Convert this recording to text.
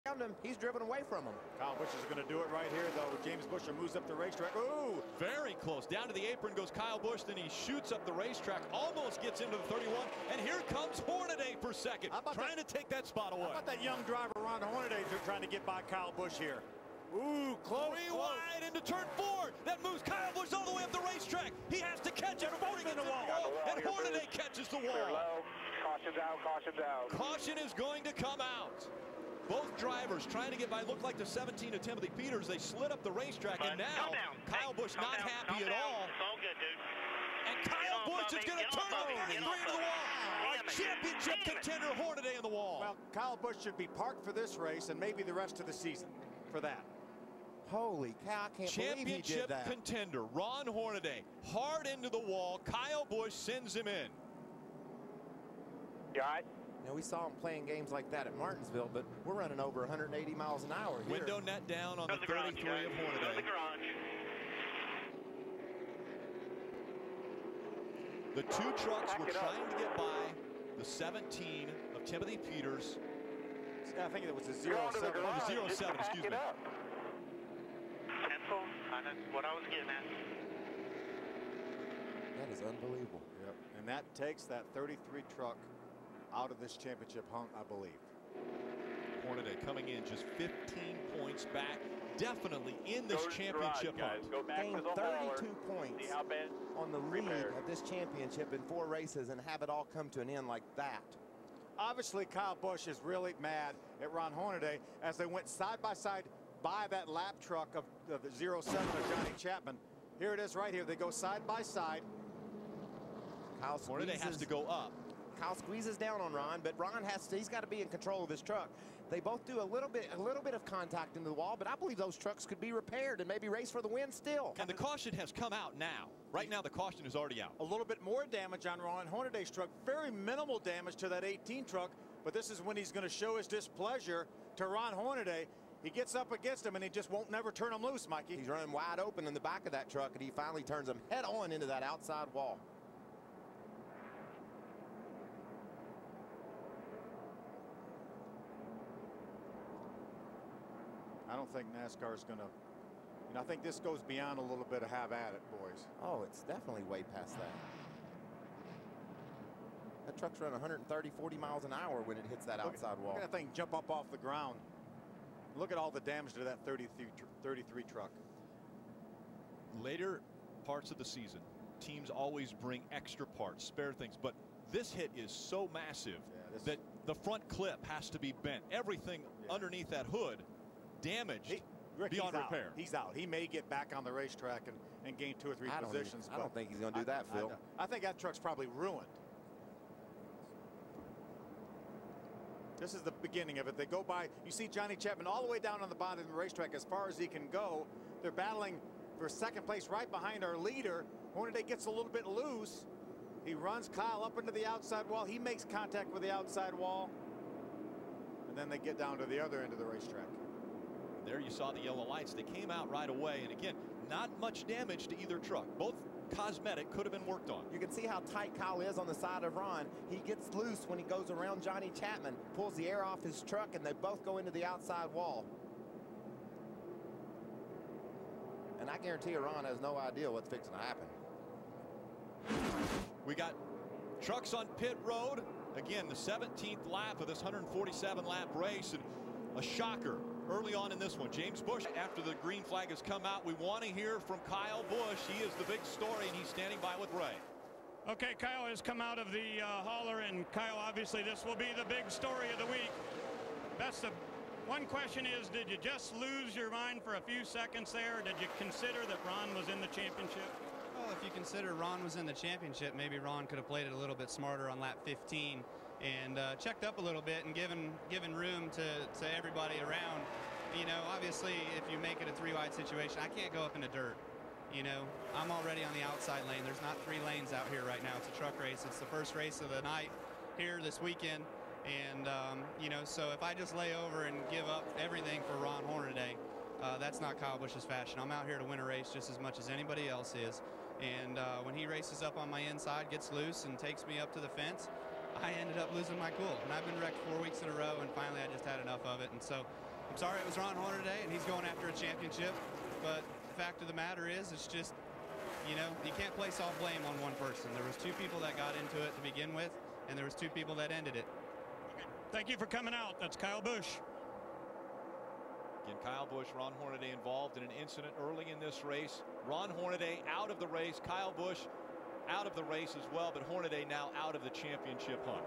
around him, he's driven away from him. Kyle Busch is going to do it right here, though. James Busch moves up the racetrack. Ooh! Very close. Down to the apron goes Kyle Busch. Then he shoots up the racetrack, almost gets into the 31. And here comes Hornaday for second, trying to take that spot away. How about that young driver, Ron Hornaday, trying to get by Kyle Busch here? Ooh, close. Three wide into turn 4. That moves Kyle Busch all the way up the racetrack. He has to catch it before he gets in the wall. And Hornaday catches the wall. Caution's out, caution's out. Caution is going to come out. Both drivers trying to get by. Look like the 17 of Timothy Peters. They slid up the racetrack, and now Kyle Busch not happy at all. It's all good, dude. And Kyle Busch is going to turn the 33 into the wall. Our championship contender Hornaday in the wall. Well, Kyle Busch should be parked for this race and maybe the rest of the season for that. Holy cow, I can't believe he did Championship that. contender Ron Hornaday hard into the wall. Kyle Busch sends him in. You all right? You know, we saw him playing games like that at Martinsville, but we're running over 180 miles an hour here. Window net down on the 33 of Hornaday. The garage. The two trucks were trying to get by the 17 of Timothy Peters. I think it was a 07. Oh, the 07, excuse me. Pencil, that's what I was getting at. That is unbelievable. Yep. And that takes that 33 truck out of this championship hunt, I believe. Hornaday coming in just 15 points back. Definitely in this championship hunt. Go back Gained to the 32 points See how bad on the lead of this championship in 4 races and have it all come to an end like that. Obviously, Kyle Busch is really mad at Ron Hornaday as they went side by side by that lap truck of the 07 of Johnny Chapman. Here it is right here. They go side by side. Hornaday has to go up. Kyle squeezes down on Ron, but Ron he's got to be in control of his truck. They both do a little bit of contact into the wall, but I believe those trucks could be repaired and maybe race for the win still. And the caution has come out now. Right now, the caution is already out. A little bit more damage on Ron Hornaday's truck. Very minimal damage to that 18 truck, but this is when he's going to show his displeasure to Ron Hornaday. He gets up against him, and he just won't never turn him loose, Mikey. He's running wide open in the back of that truck, and he finally turns him head on into that outside wall. I don't think NASCAR is going to, I think this goes beyond a little bit of have at it, boys. Oh, it's definitely way past that. That truck's running 130, 40 miles an hour when it hits that outside wall. Look at that thing jump up off the ground. Look at all the damage to that 33 truck. Later parts of the season, teams always bring extra parts, spare things, but this hit is so massive that the front clip has to be bent. Everything underneath that hood damaged beyond repair. He's out. He may get back on the racetrack and gain 2 or 3 positions. I don't think he's going to do that, Phil. I think that truck's probably ruined. This is the beginning of it. They go by. You see Johnny Chapman all the way down on the bottom of the racetrack as far as he can go. They're battling for second place right behind our leader. Hornaday gets a little bit loose. He runs Kyle up into the outside wall. He makes contact with the outside wall. And then they get down to the other end of the racetrack. There you saw the yellow lights. They came out right away. And again, not much damage to either truck. Both cosmetic, could have been worked on. You can see how tight Kyle is on the side of Ron. He gets loose when he goes around Johnny Chapman, pulls the air off his truck, and they both go into the outside wall. And I guarantee you Ron has no idea what's fixing to happen. We got trucks on pit road. Again, the 17th lap of this 147 lap race, and a shocker early on in this one. James Busch, after the green flag has come out, we want to hear from Kyle Busch. He is the big story, and he's standing by with Ray. Okay, Kyle has come out of the hauler, and Kyle, obviously this will be the big story of the week. That's the one question is, did you just lose your mind for a few seconds there, or did you consider that Ron was in the championship? Well, if you consider Ron was in the championship, maybe Ron could have played it a little bit smarter on lap 15 and checked up a little bit and given room to everybody around. You know, obviously, if you make it a 3-wide situation, I can't go up in the dirt. You know, I'm already on the outside lane. There's not 3 lanes out here right now. It's a truck race. It's the first race of the night here this weekend. And, you know, so if I just lay over and give up everything for Ron Hornaday, that's not Kyle Busch's fashion. I'm out here to win a race just as much as anybody else is. And when he races up on my inside, gets loose, and takes me up to the fence, I ended up losing my cool. And I've been wrecked 4 weeks in a row, and finally I just had enough of it. And so I'm sorry it was Ron Hornaday, and he's going after a championship. But the fact of the matter is, it's just, you know, you can't place all blame on one person. There was two people that got into it to begin with, and there was two people that ended it. Thank you for coming out. That's Kyle Busch. Again, Kyle Busch, Ron Hornaday involved in an incident early in this race. Ron Hornaday out of the race. Kyle Busch out of the race as well, but Hornaday now out of the championship hunt.